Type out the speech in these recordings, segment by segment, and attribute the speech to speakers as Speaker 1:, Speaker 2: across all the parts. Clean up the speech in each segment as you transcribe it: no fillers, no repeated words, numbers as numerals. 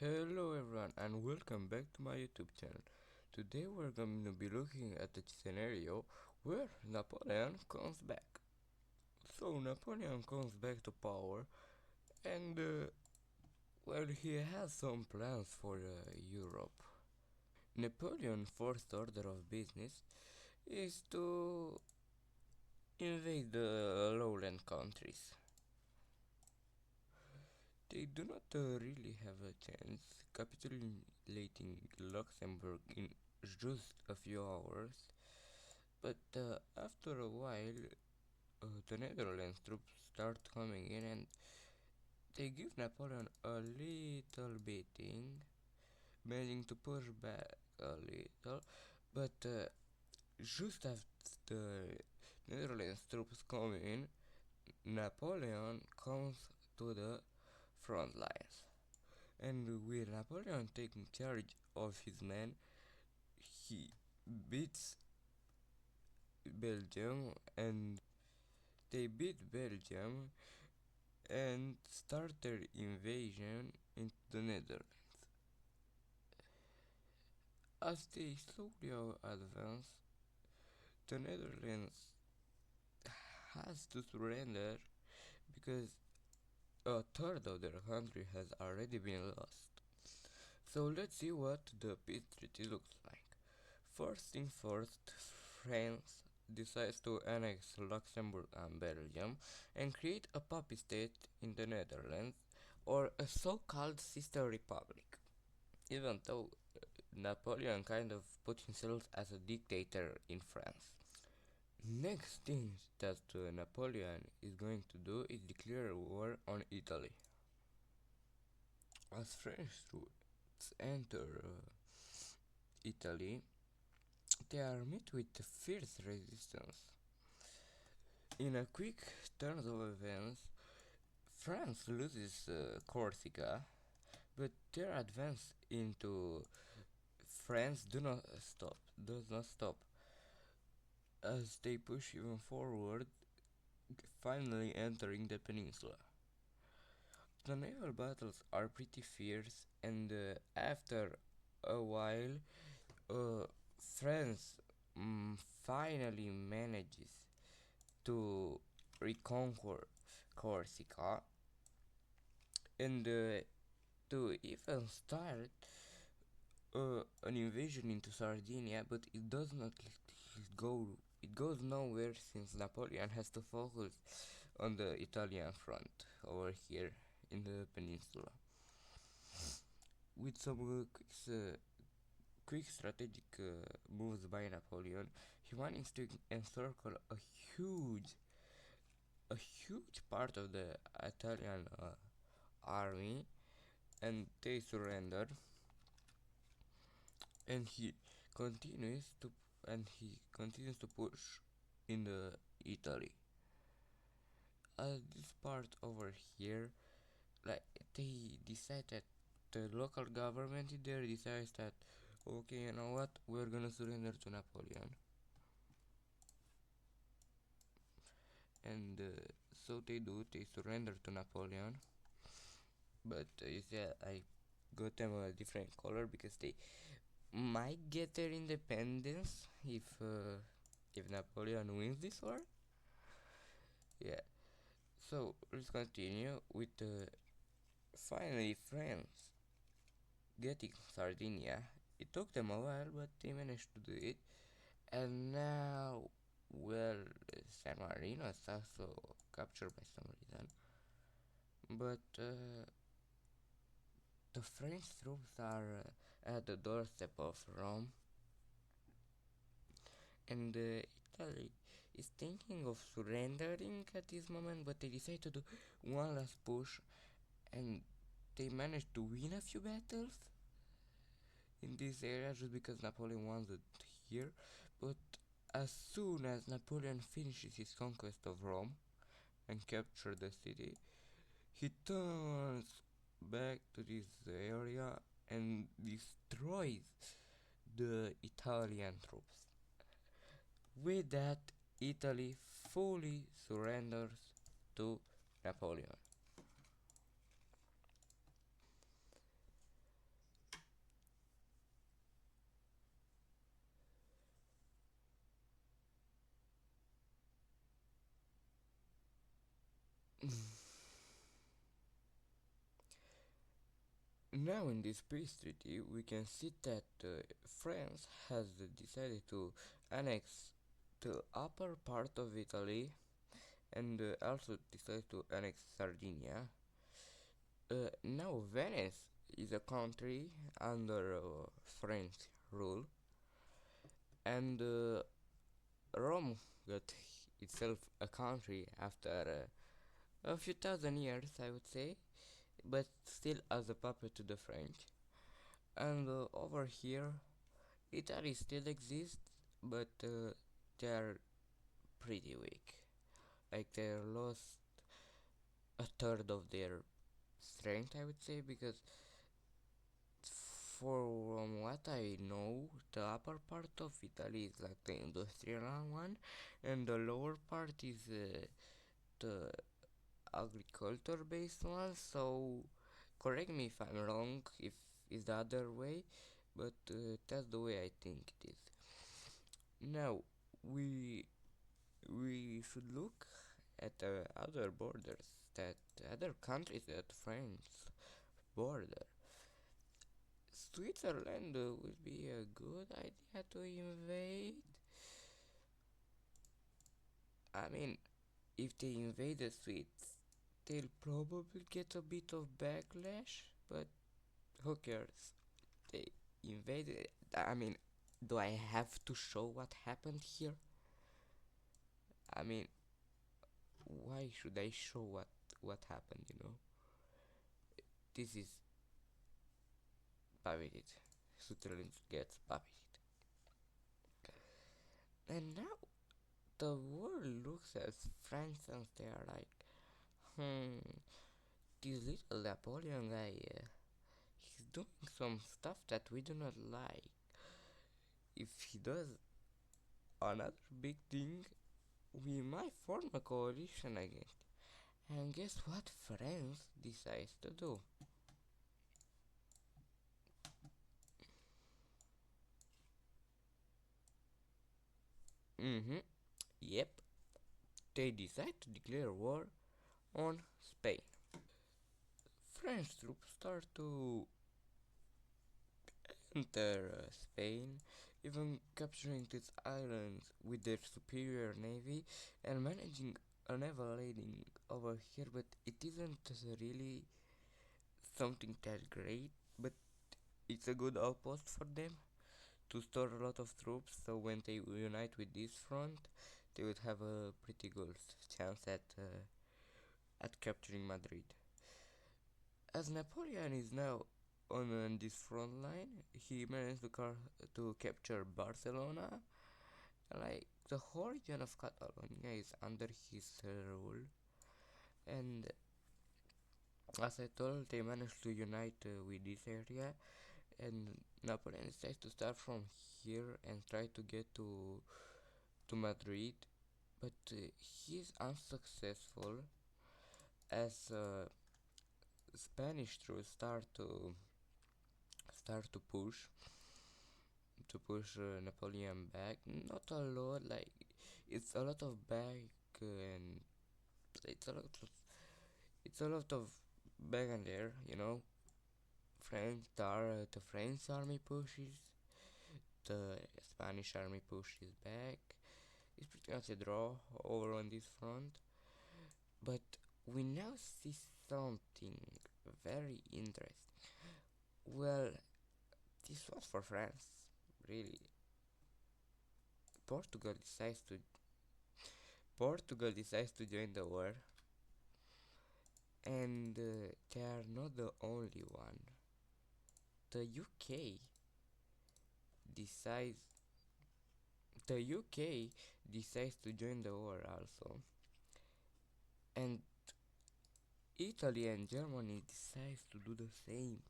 Speaker 1: Hello everyone and welcome back to my YouTube channel. Today we're going to be looking at the scenario where Napoleon comes back. So Napoleon comes back to power and he has some plans for Europe. Napoleon's first order of business is to invade the lowland countries. They do not really have a chance capitulating Luxembourg in just a few hours, but after a while, the Netherlands troops start coming in and they give Napoleon a little beating, managing to push back a little, but just as the Netherlands troops come in, Napoleon comes to the front lines. And with Napoleon taking charge of his men, he beats Belgium and they beat Belgium and start their invasion into the Netherlands. As they slowly advance, the Netherlands has to surrender because a third of their country has already been lost. So let's see what the peace treaty looks like. First thing first, France decides to annex Luxembourg and Belgium and create a puppy state in the Netherlands, or a so-called sister republic. Even though Napoleon kind of put himself as a dictator in France. Next thing that Napoleon is going to do is declare war on Italy. As French troops enter Italy, they are met with fierce resistance. In a quick turn of events, France loses Corsica, but their advance into France does not stop, as they push even forward, finally entering the peninsula. The naval battles are pretty fierce, and after a while, France finally manages to reconquer Corsica and to even start an invasion into Sardinia, but it does not go. It goes nowhere since Napoleon has to focus on the Italian front over here in the peninsula. With some quick strategic moves by Napoleon, he manages to encircle a huge part of the Italian army, and they surrender. And continues to he continues to push in the Italy. This part over here, like they decide that the local government there decides that okay, you know what, we're gonna surrender to Napoleon, and so they do. They surrender to Napoleon, but you see, I got them a different color because they might get their independence if Napoleon wins this war. Yeah. So let's continue with finally France getting Sardinia. It took them a while, but they managed to do it. And now, well, San Marino is also captured by some reason. But the French troops are at the doorstep of Rome, and Italy is thinking of surrendering at this moment, but they decide to do one last push, and they managed to win a few battles in this area just because Napoleon wants it here. But as soon as Napoleon finishes his conquest of Rome and captures the city, he turns back to this area and destroys the Italian troops. With that, Italy fully surrenders to Napoleon. Now in this peace treaty, we can see that France has decided to annex the upper part of Italy and also decided to annex Sardinia. Now Venice is a country under French rule, and Rome got itself a country after a few thousand years, I would say, but still as a puppet to the French. And over here, Italy still exists, but they are pretty weak. Like they lost a third of their strength, I would say, because from what I know, the upper part of Italy is like the industrial one, and the lower part is the agriculture based one. So correct me if I'm wrong, if it's the other way, but that's the way I think it is. Now we we should look at the other borders, that other countries that France border. Switzerland would be a good idea to invade. I mean, if they invade the Swiss, they'll probably get a bit of backlash, but who cares? They invaded. I mean, do I have to show what happened here? I mean, why should I show what happened? This is puppeted. Switzerland gets puppeted, and now the world looks at France and they are like, this little Napoleon guy, he's doing some stuff that we do not like. If he does another big thing, we might form a coalition again. And guess what France decides to do? Mm-hmm. Yep. They decide to declare war on Spain. French troops start to enter Spain, even capturing these islands with their superior navy and managing a naval landing over here, but it isn't really something that great, but it's a good outpost for them to store a lot of troops, so when they unite with this front, they would have a pretty good chance at capturing Madrid. As Napoleon is now on this front line, he managed to capture Barcelona. Like the whole region of Catalonia is under his rule, and as I told, they managed to unite with this area, and Napoleon decides to start from here and try to get to Madrid, but he's unsuccessful as Spanish troops start to push Napoleon back. Not a lot, like it's a lot of back and it's a lot of it's a lot of back and there, the French army pushes, the Spanish army pushes back. It's pretty much a draw over on this front, but we now see something very interesting. Well, this was for France, really. Portugal decides to Portugal decides to join the war, and they are not the only one. The UK decides the UK decides to join the war also, and Italy and Germany decides to do the same.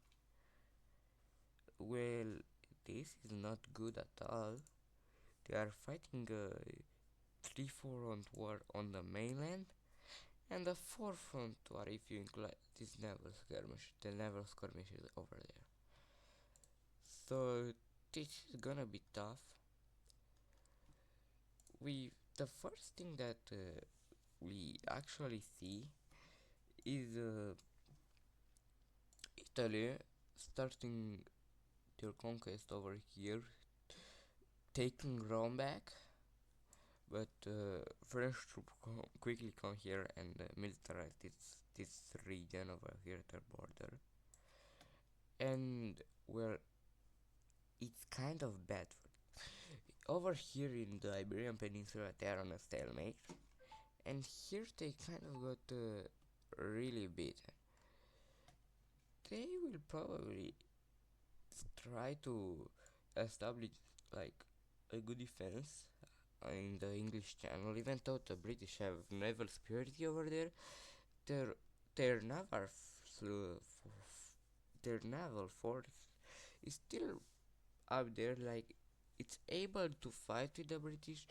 Speaker 1: Well, this is not good at all. They are fighting a 3-4 war on the mainland and a 4-front war if you include this the naval skirmishes over there. So this is gonna be tough. The first thing that we actually see is Italy starting their conquest over here, taking Rome back, but French troops quickly come here and militarize this region over here, their border, and well, it's kind of bad. Over here in the Iberian Peninsula, they are on a stalemate, and here they kind of got really beaten. They will probably try to establish like a good defense in the English Channel, even though the British have naval superiority over there. Their their naval their naval force is still up there, like it's able to fight with the British,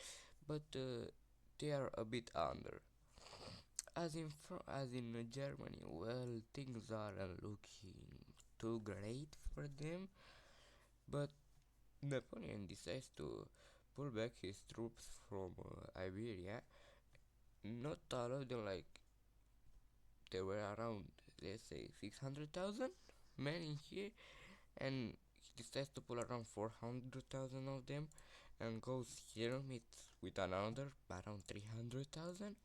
Speaker 1: but they are a bit under. As in Germany, well, things aren't looking too great for them, but Napoleon decides to pull back his troops from Iberia. Not all of them, like there were around, let's say, 600,000 men in here, and he decides to pull around 400,000 of them and goes here meets with another around 300,000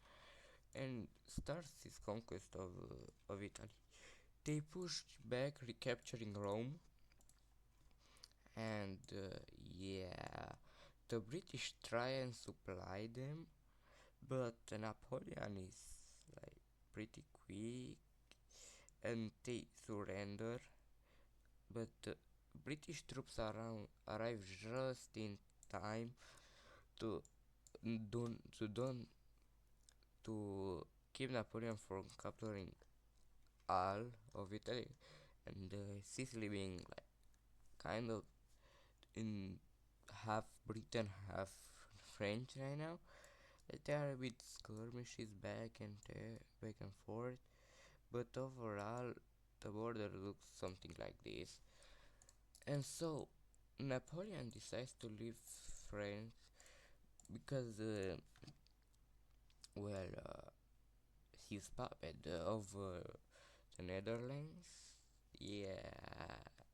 Speaker 1: and starts his conquest of Italy. They pushed back, recapturing Rome, and yeah, the British try and supply them, but Napoleon is like pretty quick and they surrender. But the British troops arrive just in time to don't to keep Napoleon from capturing all of Italy, and Sicily being like kind of in half Britain, half French right now. They are with skirmishes back and forth, but overall the border looks something like this. And so Napoleon decides to leave France because, well, his puppet of the Netherlands, yeah,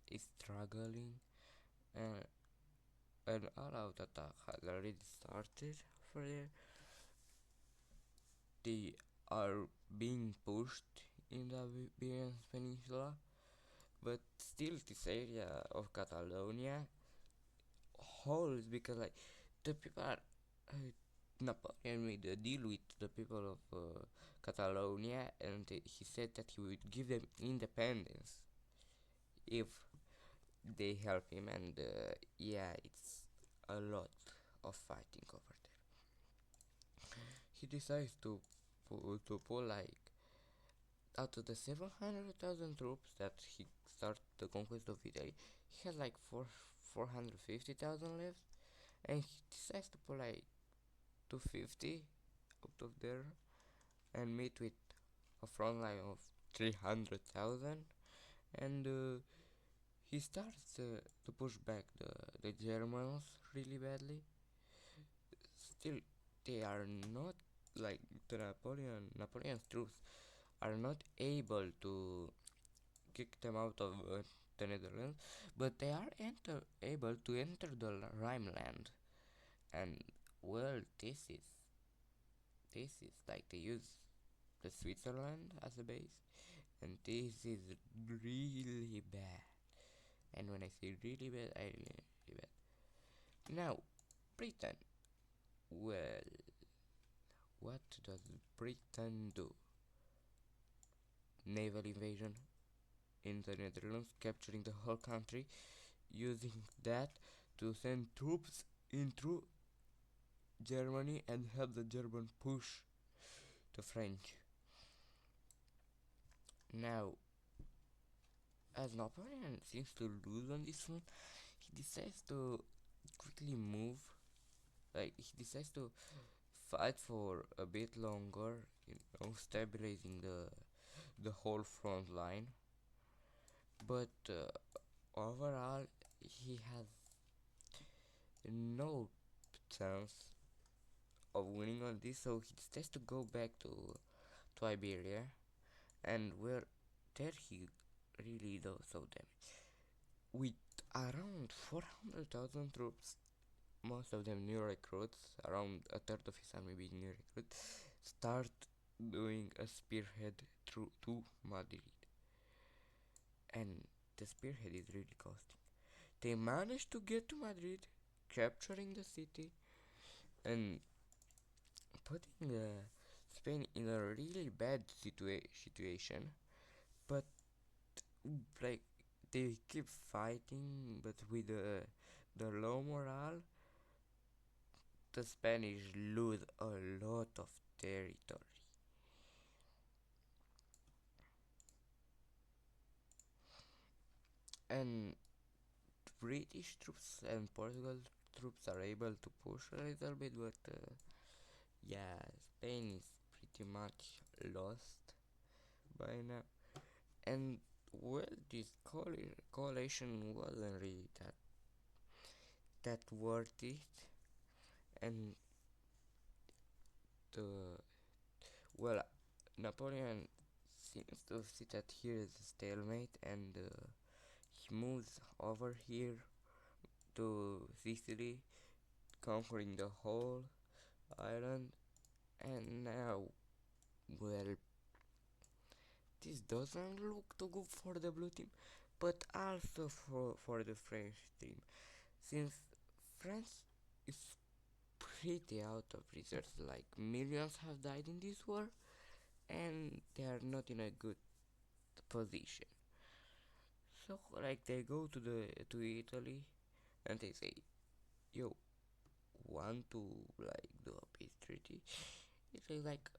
Speaker 1: is struggling, and an all-out attack has already started for there. They are being pushed in the Iberian Peninsula, but still this area of Catalonia holds because like the people are Napoleon made a deal with the people of Catalonia, and he said that he would give them independence if they help him, and yeah, it's a lot of fighting over there. He decides to pull like out of the 700,000 troops that he started the conquest of Italy, he has like 450,000 left, and he decides to pull like 250 out of there and meet with a front line of 300,000, and he starts to push back the Germans really badly. Still, they are not like the Napoleon's troops are not able to kick them out of the Netherlands, but they are able to enter the Rhineland, and well, this is like they use the Switzerland as a base, and this is really bad. And when I say really bad, I really, really bad. Now, Britain. Well, what does Britain do? Naval invasion in the Netherlands, capturing the whole country, using that to send troops into Germany and help the German push the French. Now, as Napoleon seems to lose on this one, he decides to quickly move. Like he decides to fight for a bit longer, stabilizing the whole front line. But overall, he has no chance of winning on this, so he decides to go back to Iberia and well, there he really does so damage. With around 400,000 troops, most of them new recruits, around a third of his army being new recruits, start doing a spearhead through to Madrid, and the spearhead is really costing. They managed to get to Madrid, capturing the city, and putting Spain in a really bad situation. But like they keep fighting, but with the low morale, the Spanish lose a lot of territory. And British troops and Portugal troops are able to push a little bit, but yeah, Spain is pretty much lost by now. And well, this coalition wasn't really that worth it, and the well, Napoleon seems to see that here is a stalemate, and he moves over here to Sicily, conquering the whole island. And now, well, this doesn't look too good for the blue team, but also for the French team, since France is pretty out of resources. Like millions have died in this war, and they are not in a good position. So like they go to Italy and they say, "Yo, want to like do a peace treaty?" It's like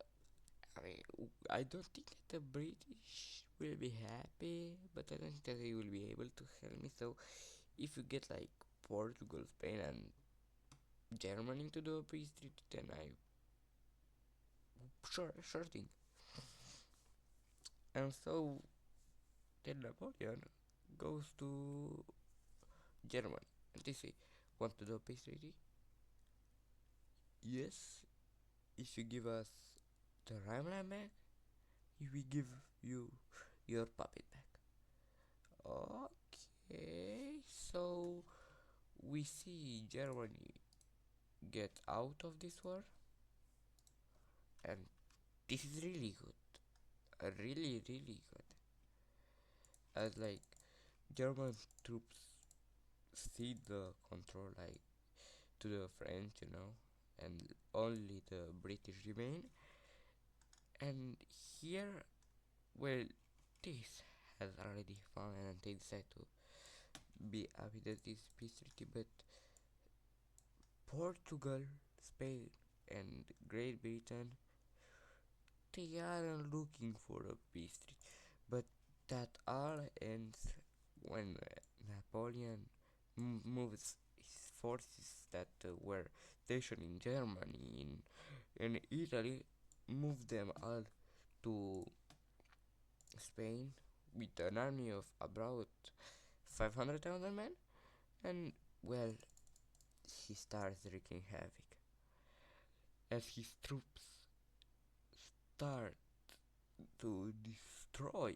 Speaker 1: I mean, I don't think that the British will be happy, but I don't think that they will be able to help me. So if you get like Portugal, Spain, and Germany to do a peace treaty, then I sure thing. And so then Napoleon goes to Germany and they say, "Want to do a peace treaty? Yes, if you give us the Rhineland back, we give you your puppet back." Okay, so we see Germany get out of this war, and this is really good, really good. As like German troops cede the control like to the French, and only the British remain. And here, well, this has already fallen, and they decide to be happy that this peace treaty, but Portugal, Spain, and Great Britain, they aren't looking for a peace treaty, but that all ends when Napoleon moves his forces that were stationed in Germany in Italy, move them all to Spain with an army of about 500,000 men, and well, he starts wreaking havoc as his troops start to destroy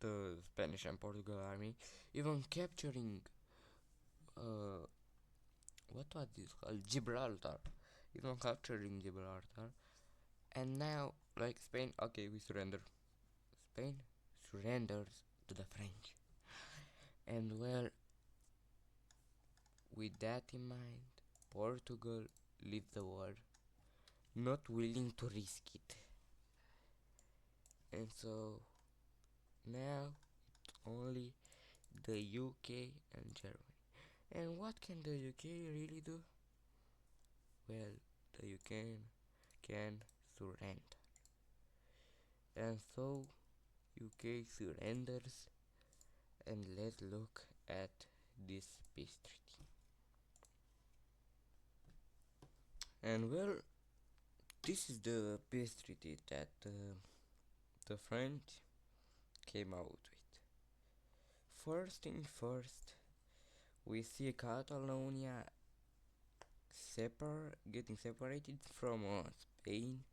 Speaker 1: the Spanish and Portugal army, even capturing uh, what was this called, Gibraltar, even capturing Gibraltar. And now, like Spain, okay, we surrender. Spain surrenders to the French, and well, with that in mind, Portugal leaves the war, not willing to risk it. And so now it's only the UK and Germany. And what can the UK really do? Well, the UK can surrender. And so UK surrenders, and let's look at this peace treaty. And well, this is the peace treaty that the French came out with. First thing first, we see Catalonia getting separated from Spain,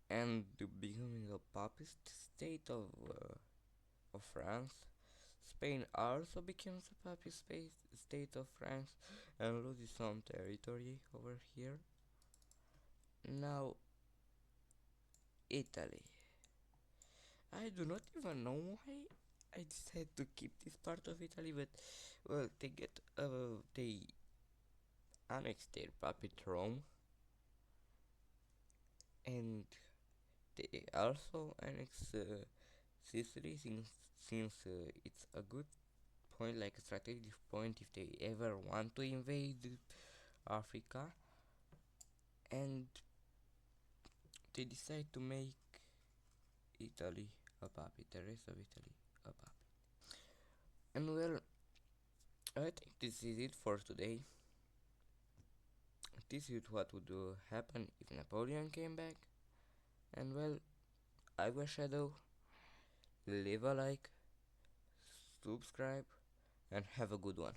Speaker 1: and the becoming a papist state of France. Spain also becomes a papist state of France and loses some territory over here. Now, Italy. I do not even know why I decided to keep this part of Italy, but well, they annexed their puppet Rome, and they also annexed Sicily since it's a good point, like a strategic point, if they ever want to invade Africa, and they decide to make Italy a puppet, the rest of Italy a puppet. And well, I think this is it for today. This is what would happen if Napoleon came back. And well, I was Shadow. Leave a like, subscribe, and have a good one.